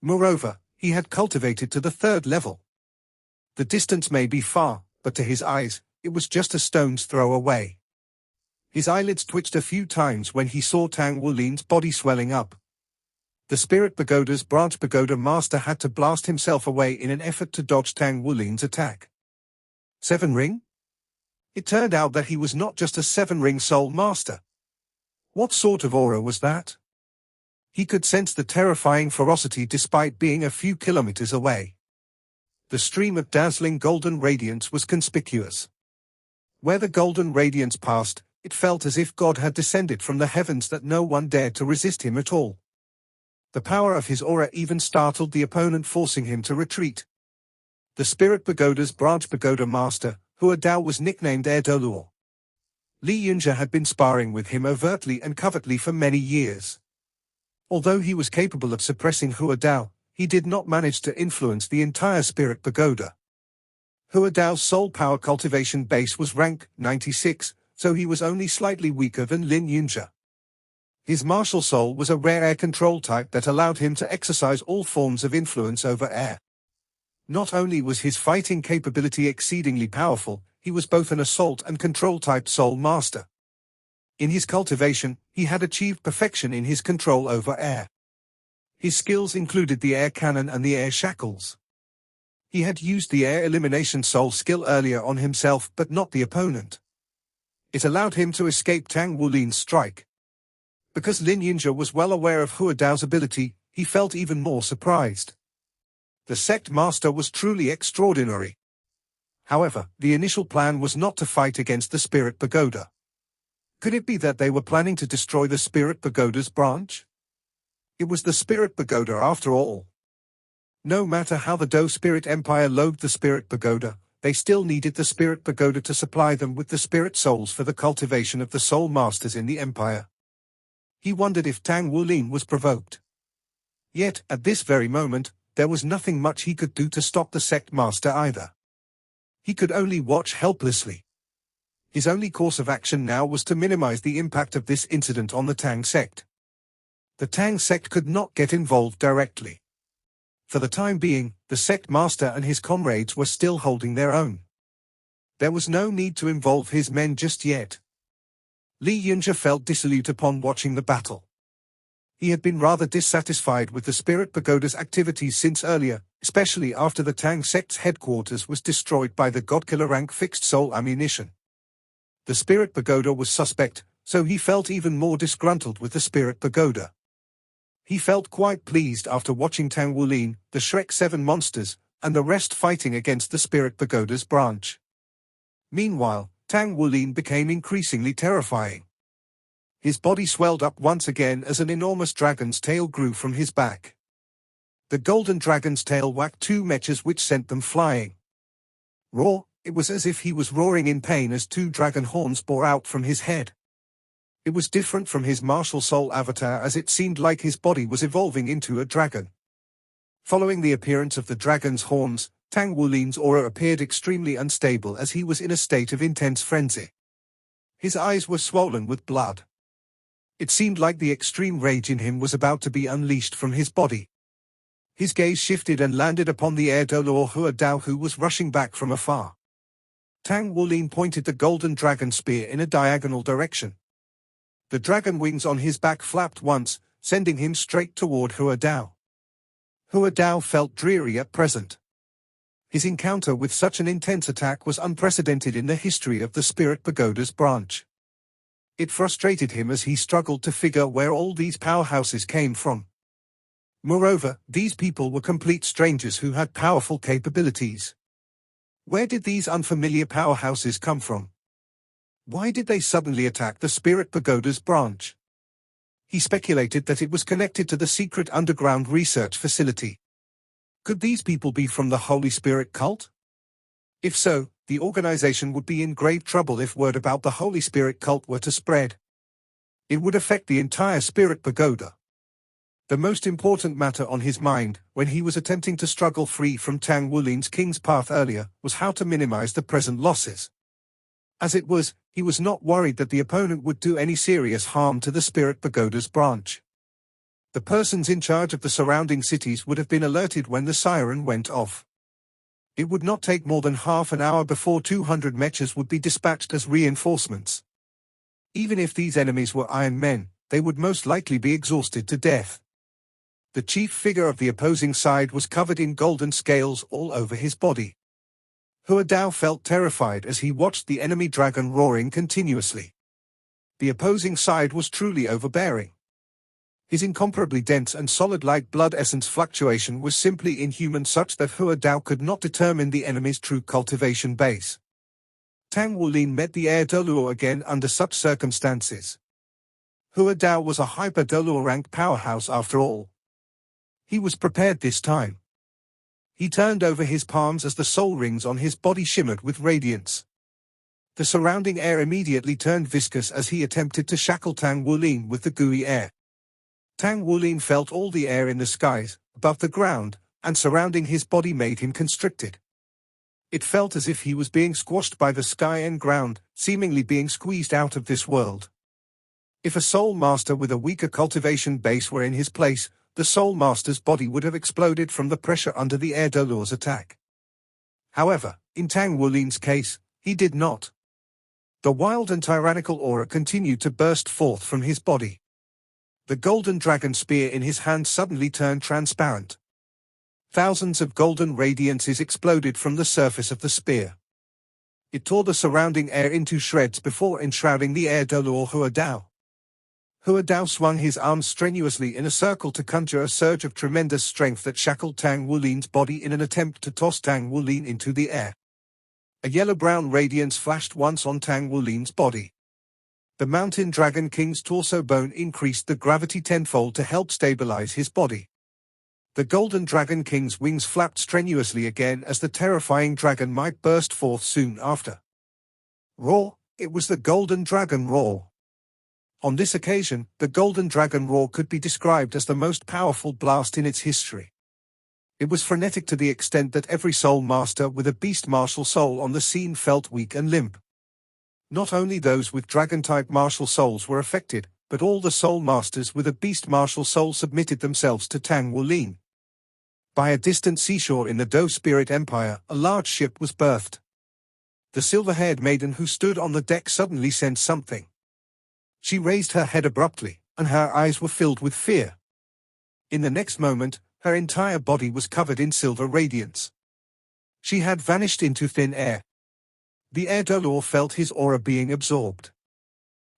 Moreover, he had cultivated to the 3rd level. The distance may be far, but to his eyes, it was just a stone's throw away. His eyelids twitched a few times when he saw Tang Wulin's body swelling up. The Spirit Pagoda's branch pagoda master had to blast himself away in an effort to dodge Tang Wulin's attack. 7 ring? It turned out that he was not just a 7-ring soul master. What sort of aura was that? He could sense the terrifying ferocity despite being a few kilometers away. The stream of dazzling golden radiance was conspicuous. Where the golden radiance passed, it felt as if God had descended from the heavens that no one dared to resist him at all. The power of his aura even startled the opponent, forcing him to retreat. The Spirit Pagoda's branch pagoda master, Hua Dao, was nicknamed Air Dolor. Li Yinzhe had been sparring with him overtly and covertly for many years. Although he was capable of suppressing Hua Dao, he did not manage to influence the entire Spirit Pagoda. Hua Dao's soul power cultivation base was rank 96, so he was only slightly weaker than Lin Yinzhe. His martial soul was a rare air control type that allowed him to exercise all forms of influence over air. Not only was his fighting capability exceedingly powerful, he was both an assault and control type soul master. In his cultivation, he had achieved perfection in his control over air. His skills included the air cannon and the air shackles. He had used the air elimination soul skill earlier on himself but not the opponent. It allowed him to escape Tang Wulin's strike. Because Lin Yinzhe was well aware of Hua Dao's ability, he felt even more surprised. The sect master was truly extraordinary. However, the initial plan was not to fight against the Spirit Pagoda. Could it be that they were planning to destroy the Spirit Pagoda's branch? It was the Spirit Pagoda after all. No matter how the Do Spirit Empire loathed the Spirit Pagoda, they still needed the Spirit Pagoda to supply them with the spirit souls for the cultivation of the Soul Masters in the Empire. He wondered if Tang Wulin was provoked. Yet, at this very moment, there was nothing much he could do to stop the sect master either. He could only watch helplessly. His only course of action now was to minimize the impact of this incident on the Tang sect. The Tang sect could not get involved directly. For the time being, the sect master and his comrades were still holding their own. There was no need to involve his men just yet. Li Yunjia felt dissolute upon watching the battle. He had been rather dissatisfied with the Spirit Pagoda's activities since earlier, especially after the Tang sect's headquarters was destroyed by the Godkiller rank fixed soul ammunition. The Spirit Pagoda was suspect, so he felt even more disgruntled with the Spirit Pagoda. He felt quite pleased after watching Tang Wulin, the Shrek 7 monsters, and the rest fighting against the Spirit Pagoda's branch. Meanwhile, Tang Wulin became increasingly terrifying. His body swelled up once again as an enormous dragon's tail grew from his back. The golden dragon's tail whacked 2 mechas which sent them flying. Roar! It was as if he was roaring in pain as 2 dragon horns bore out from his head. It was different from his martial soul avatar as it seemed like his body was evolving into a dragon. Following the appearance of the dragon's horns, Tang Wulin's aura appeared extremely unstable as he was in a state of intense frenzy. His eyes were swollen with blood. It seemed like the extreme rage in him was about to be unleashed from his body. His gaze shifted and landed upon the heir de l'or Hua Dao who was rushing back from afar. Tang Wulin pointed the golden dragon spear in a diagonal direction. The dragon wings on his back flapped once, sending him straight toward Hua Dao. Hua Dao felt dreary at present. His encounter with such an intense attack was unprecedented in the history of the Spirit Pagoda's branch. It frustrated him as he struggled to figure where all these powerhouses came from. Moreover, these people were complete strangers who had powerful capabilities. Where did these unfamiliar powerhouses come from? Why did they suddenly attack the Spirit Pagoda's branch? He speculated that it was connected to the secret underground research facility. Could these people be from the Holy Spirit cult? If so, the organization would be in grave trouble if word about the Holy Spirit cult were to spread. It would affect the entire Spirit Pagoda. The most important matter on his mind, when he was attempting to struggle free from Tang Wulin's King's Path earlier, was how to minimize the present losses. As it was, he was not worried that the opponent would do any serious harm to the Spirit Pagoda's branch. The persons in charge of the surrounding cities would have been alerted when the siren went off. It would not take more than half an hour before 200 mechas would be dispatched as reinforcements. Even if these enemies were Iron Men, they would most likely be exhausted to death. The chief figure of the opposing side was covered in golden scales all over his body. Hua Dao felt terrified as he watched the enemy dragon roaring continuously. The opposing side was truly overbearing. His incomparably dense and solid-like blood essence fluctuation was simply inhuman, such that Hua Dao could not determine the enemy's true cultivation base. Tang Wulin met the heir de l'or again under such circumstances. Hua Dao was a hyper de l'or rank powerhouse after all. He was prepared this time. He turned over his palms as the soul rings on his body shimmered with radiance. The surrounding air immediately turned viscous as he attempted to shackle Tang Wulin with the gooey air. Tang Wulin felt all the air in the skies, above the ground, and surrounding his body made him constricted. It felt as if he was being squashed by the sky and ground, seemingly being squeezed out of this world. If a soul master with a weaker cultivation base were in his place, the Soul Master's body would have exploded from the pressure under the heir de l'or's attack. However, in Tang Wulin's case, he did not. The wild and tyrannical aura continued to burst forth from his body. The golden dragon spear in his hand suddenly turned transparent. Thousands of golden radiances exploded from the surface of the spear. It tore the surrounding air into shreds before enshrouding the heir de l'or Hua Dao. Hua Dao swung his arms strenuously in a circle to conjure a surge of tremendous strength that shackled Tang Wulin's body in an attempt to toss Tang Wulin into the air. A yellow-brown radiance flashed once on Tang Wulin's body. The Mountain Dragon King's torso bone increased the gravity tenfold to help stabilize his body. The golden dragon king's wings flapped strenuously again as the terrifying dragon might burst forth soon after. Roar! It was the golden dragon roar. On this occasion, the golden dragon roar could be described as the most powerful blast in its history. It was frenetic to the extent that every soul master with a beast martial soul on the scene felt weak and limp. Not only those with dragon-type martial souls were affected, but all the soul masters with a beast martial soul submitted themselves to Tang Wulin. By a distant seashore in the Do Spirit Empire, a large ship was berthed. The silver-haired maiden who stood on the deck suddenly sensed something. She raised her head abruptly, and her eyes were filled with fear. In the next moment, her entire body was covered in silver radiance. She had vanished into thin air. The Air Dolor felt his aura being absorbed.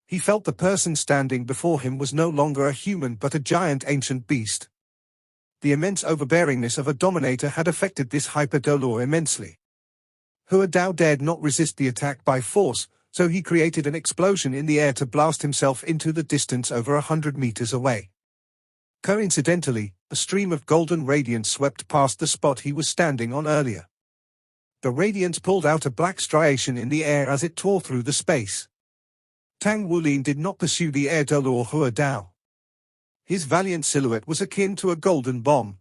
He felt the person standing before him was no longer a human but a giant ancient beast. The immense overbearingness of a dominator had affected this hyper-dolor immensely. Hua Dao dared not resist the attack by force, so he created an explosion in the air to blast himself into the distance over 100 meters away. Coincidentally, a stream of golden radiance swept past the spot he was standing on earlier. The radiance pulled out a black striation in the air as it tore through the space. Tang Wulin did not pursue the Air Dolor Hua Dao. His valiant silhouette was akin to a golden bomb.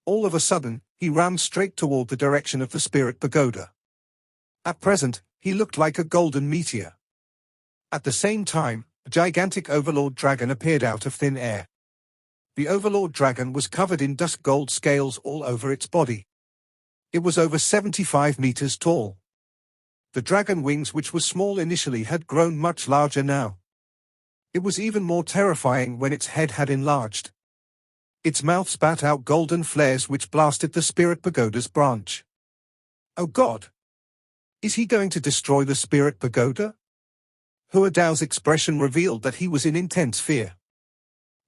All of a sudden, he ran straight toward the direction of the Spirit Pagoda. At present, he looked like a golden meteor. At the same time, a gigantic Overlord Dragon appeared out of thin air. The Overlord Dragon was covered in dusk gold scales all over its body. It was over 75 meters tall. The dragon wings, which were small initially, had grown much larger now. It was even more terrifying when its head had enlarged. Its mouth spat out golden flares which blasted the Spirit Pagoda's branch. Oh God! Is he going to destroy the Spirit Pagoda? Hua Dao's expression revealed that he was in intense fear.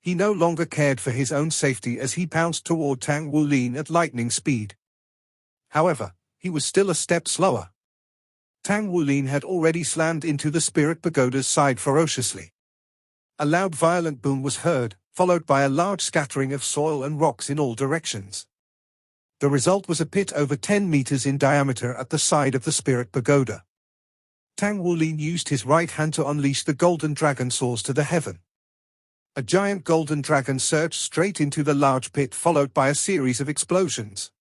He no longer cared for his own safety as he pounced toward Tang Wulin at lightning speed. However, he was still a step slower. Tang Wulin had already slammed into the Spirit Pagoda's side ferociously. A loud violent boom was heard, followed by a large scattering of soil and rocks in all directions. The result was a pit over 10 meters in diameter at the side of the Spirit Pagoda. Tang Wulin used his right hand to unleash the golden dragon soars to the heaven. A giant golden dragon surged straight into the large pit, followed by a series of explosions.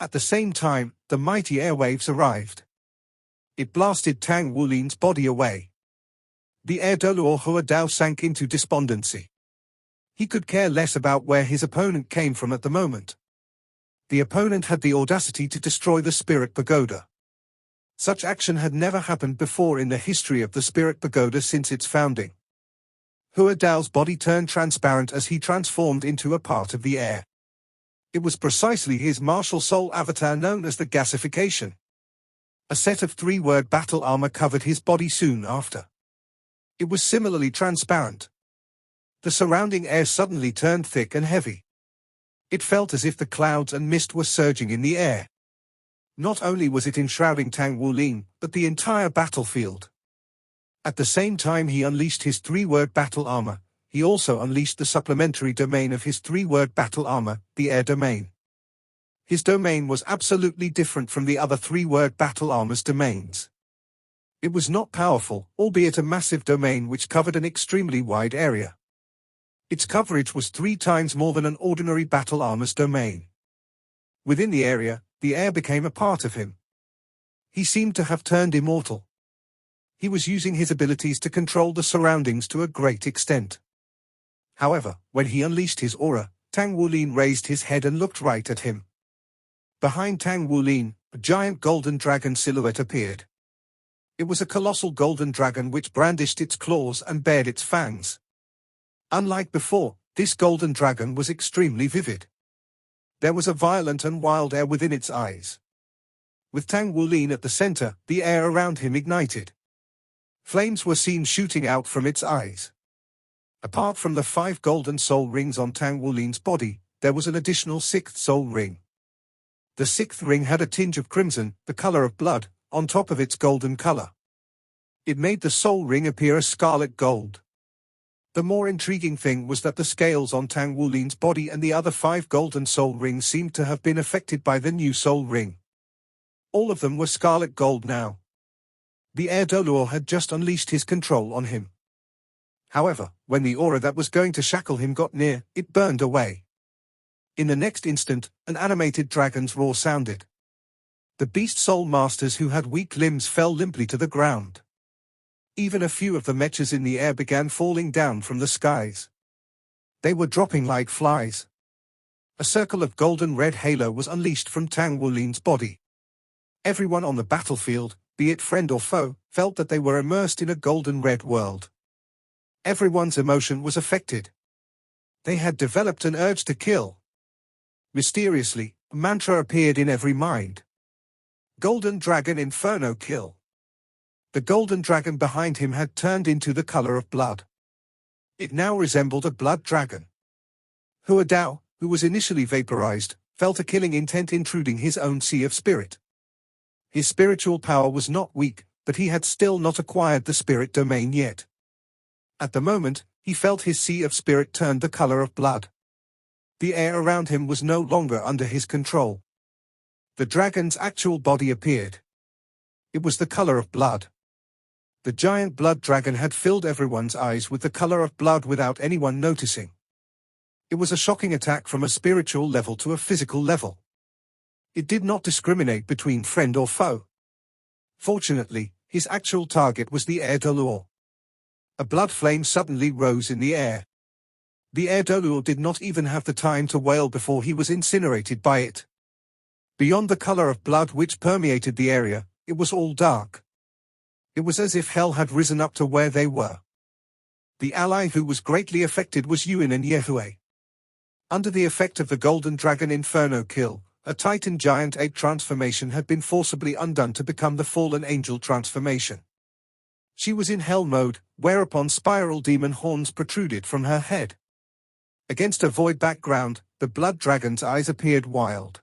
At the same time, the mighty airwaves arrived. It blasted Tang Wulin's body away. The Air Dolor Hua Dao sank into despondency. He could care less about where his opponent came from at the moment. The opponent had the audacity to destroy the Spirit Pagoda. Such action had never happened before in the history of the Spirit Pagoda since its founding. Hua Dao's body turned transparent as he transformed into a part of the air. It was precisely his martial soul avatar known as the gasification. A set of 3-word battle armor covered his body soon after. It was similarly transparent. The surrounding air suddenly turned thick and heavy. It felt as if the clouds and mist were surging in the air. Not only was it enshrouding Tang Wulin, but the entire battlefield. At the same time he unleashed his 3-word battle armor, he also unleashed the supplementary domain of his 3-word battle armor, the air domain. His domain was absolutely different from the other 3-word battle armor's domains. It was not powerful, albeit a massive domain which covered an extremely wide area. Its coverage was 3 times more than an ordinary battle armor's domain. Within the area, the air became a part of him. He seemed to have turned immortal. He was using his abilities to control the surroundings to a great extent. However, when he unleashed his aura, Tang Wulin raised his head and looked right at him. Behind Tang Wulin, a giant golden dragon silhouette appeared. It was a colossal golden dragon which brandished its claws and bared its fangs. Unlike before, this golden dragon was extremely vivid. There was a violent and wild air within its eyes. With Tang Wulin at the center, the air around him ignited. Flames were seen shooting out from its eyes. Apart from the 5 golden soul rings on Tang Wulin's body, there was an additional 6th soul ring. The 6th ring had a tinge of crimson, the color of blood, on top of its golden color. It made the soul ring appear a scarlet gold. The more intriguing thing was that the scales on Tang Wulin's body and the other 5 golden soul rings seemed to have been affected by the new soul ring. All of them were scarlet gold now. The Air Dolor had just unleashed his control on him. However, when the aura that was going to shackle him got near, it burned away. In the next instant, an animated dragon's roar sounded. The beast soul masters who had weak limbs fell limply to the ground. Even a few of the mechas in the air began falling down from the skies. They were dropping like flies. A circle of golden red halo was unleashed from Tang Wulin's body. Everyone on the battlefield, be it friend or foe, felt that they were immersed in a golden red world. Everyone's emotion was affected. They had developed an urge to kill. Mysteriously, a mantra appeared in every mind. Golden Dragon Inferno Kill. The golden dragon behind him had turned into the color of blood. It now resembled a blood dragon. Hua Dao, who was initially vaporized, felt a killing intent intruding his own sea of spirit. His spiritual power was not weak, but he had still not acquired the spirit domain yet. At the moment, he felt his sea of spirit turned the color of blood. The air around him was no longer under his control. The dragon's actual body appeared. It was the color of blood. The giant blood dragon had filled everyone's eyes with the color of blood without anyone noticing. It was a shocking attack from a spiritual level to a physical level. It did not discriminate between friend or foe. Fortunately, his actual target was the Air Dolor. A blood flame suddenly rose in the air. The Air Dolor did not even have the time to wail before he was incinerated by it. Beyond the color of blood which permeated the area, it was all dark. It was as if hell had risen up to where they were. The ally who was greatly affected was Yuan and Yehue. Under the effect of the Golden Dragon Inferno Kill, a Titan Giant Ape transformation had been forcibly undone to become the Fallen Angel transformation. She was in hell mode, whereupon spiral demon horns protruded from her head. Against a void background, the blood dragon's eyes appeared wild.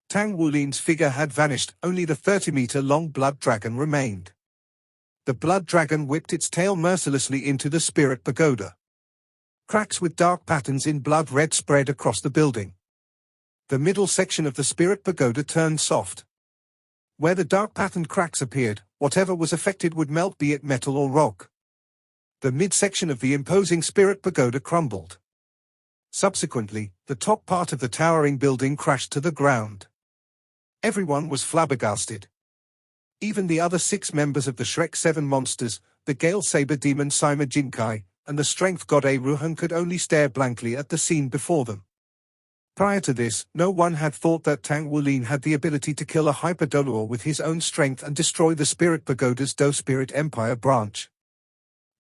Tang Wulin's figure had vanished, only the 30-meter-long blood dragon remained. The blood dragon whipped its tail mercilessly into the spirit pagoda. Cracks with dark patterns in blood red spread across the building. The middle section of the spirit pagoda turned soft. Where the dark patterned cracks appeared, whatever was affected would melt, be it metal or rock. The midsection of the imposing spirit pagoda crumbled. Subsequently, the top part of the towering building crashed to the ground. Everyone was flabbergasted. Even the other 6 members of the Shrek 7 monsters, the Gale Saber Demon Sima Jinkai, and the Strength God Ruhan could only stare blankly at the scene before them. Prior to this, no one had thought that Tang Wulin had the ability to kill a Hyper Dolor with his own strength and destroy the Spirit Pagoda's Do Spirit Empire branch.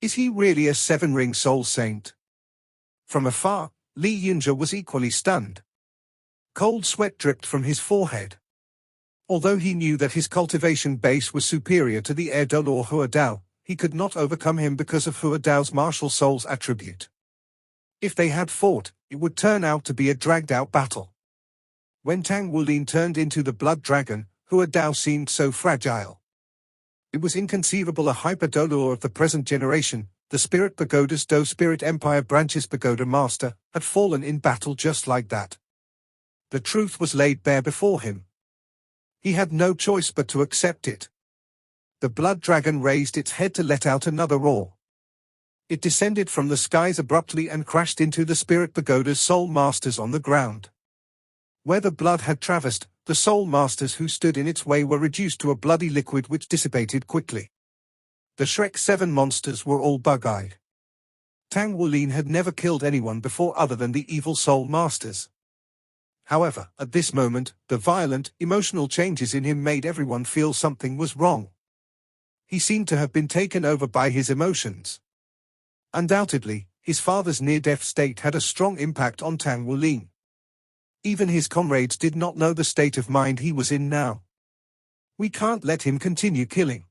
Is he really a 7-ring soul saint? From afar, Li Yunjia was equally stunned. Cold sweat dripped from his forehead. Although he knew that his cultivation base was superior to the Air Dolor Hua Dao, he could not overcome him because of Hua Dao's martial soul's attribute. If they had fought, it would turn out to be a dragged-out battle. When Tang Wulin turned into the blood dragon, Hua Dao seemed so fragile. It was inconceivable a Hyper Dolor of the present generation, the Spirit Pagoda's Do Spirit Empire branch's Pagoda Master, had fallen in battle just like that. The truth was laid bare before him. He had no choice but to accept it. The blood dragon raised its head to let out another roar. It descended from the skies abruptly and crashed into the Spirit Pagoda's soul masters on the ground. Where the blood had traversed, the soul masters who stood in its way were reduced to a bloody liquid which dissipated quickly. The Shrek 7 monsters were all bug-eyed. Tang Wulin had never killed anyone before other than the evil soul masters. However, at this moment, the violent, emotional changes in him made everyone feel something was wrong. He seemed to have been taken over by his emotions. Undoubtedly, his father's near-death state had a strong impact on Tang Wulin. Even his comrades did not know the state of mind he was in now. We can't let him continue killing.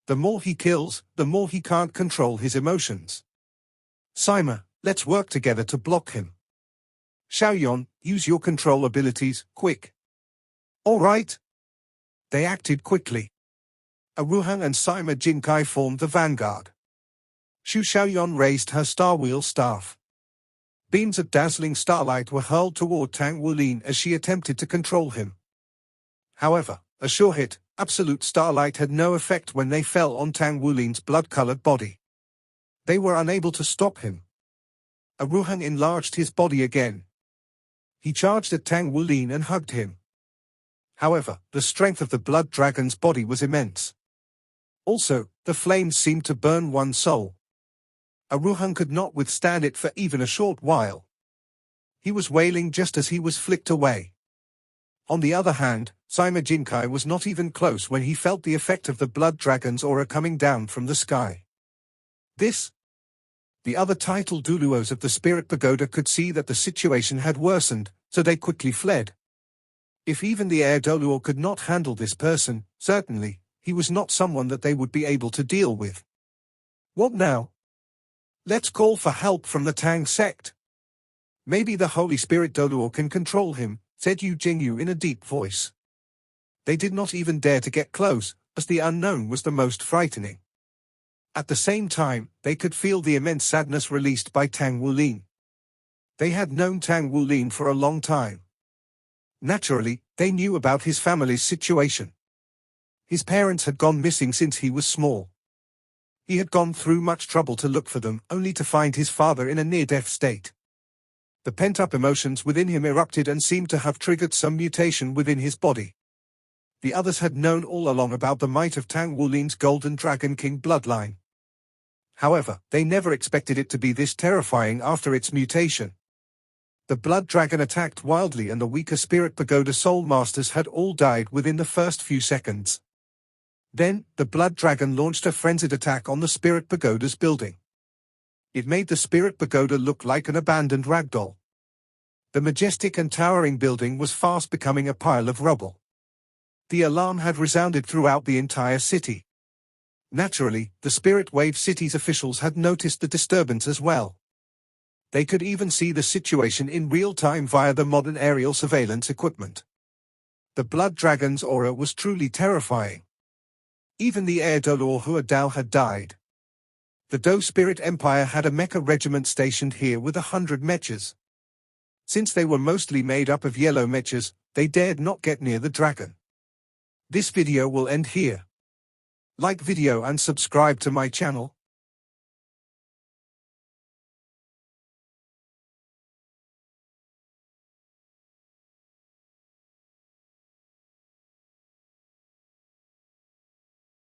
The more he kills, the more he can't control his emotions. Sima, let's work together to block him. Xiaoyan, use your control abilities, quick. All right. They acted quickly. Aruhan and Sima Jinkai formed the vanguard. Xu Xiaoyuan raised her star wheel staff. Beams of dazzling starlight were hurled toward Tang Wulin as she attempted to control him. However, a sure hit, absolute starlight had no effect when they fell on Tang Wulin's blood-colored body. They were unable to stop him. A Ruhang enlarged his body again. He charged at Tang Wulin and hugged him. However, the strength of the blood dragon's body was immense. Also, the flames seemed to burn one's soul. A Ruhang could not withstand it for even a short while. He was wailing just as he was flicked away. On the other hand, Sima Jinkai was not even close when he felt the effect of the blood dragon's aura coming down from the sky. The other title Duluos of the Spirit Pagoda could see that the situation had worsened, so they quickly fled. If even the Air Doluo could not handle this person, certainly, he was not someone that they would be able to deal with. What now? Let's call for help from the Tang sect. Maybe the Holy Spirit Doluo can control him, said Yu Jingyu in a deep voice. They did not even dare to get close, as the unknown was the most frightening. At the same time, they could feel the immense sadness released by Tang Wulin. They had known Tang Wulin for a long time. Naturally, they knew about his family's situation. His parents had gone missing since he was small. He had gone through much trouble to look for them, only to find his father in a near-death state. The pent-up emotions within him erupted and seemed to have triggered some mutation within his body. The others had known all along about the might of Tang Wulin's Golden Dragon King bloodline. However, they never expected it to be this terrifying after its mutation. The blood dragon attacked wildly and the weaker Spirit Pagoda Soul Masters had all died within the first few seconds. Then, the blood dragon launched a frenzied attack on the Spirit Pagoda's building. It made the Spirit Pagoda look like an abandoned ragdoll. The majestic and towering building was fast becoming a pile of rubble. The alarm had resounded throughout the entire city. Naturally, the Spirit Wave City's officials had noticed the disturbance as well. They could even see the situation in real time via the modern aerial surveillance equipment. The blood dragon's aura was truly terrifying. Even the Air Dolor Hua Dao had died. The Do Spirit Empire had a mecha regiment stationed here with 100 mechas. Since they were mostly made up of yellow mechas, they dared not get near the dragon. This video will end here. Like video and subscribe to my channel.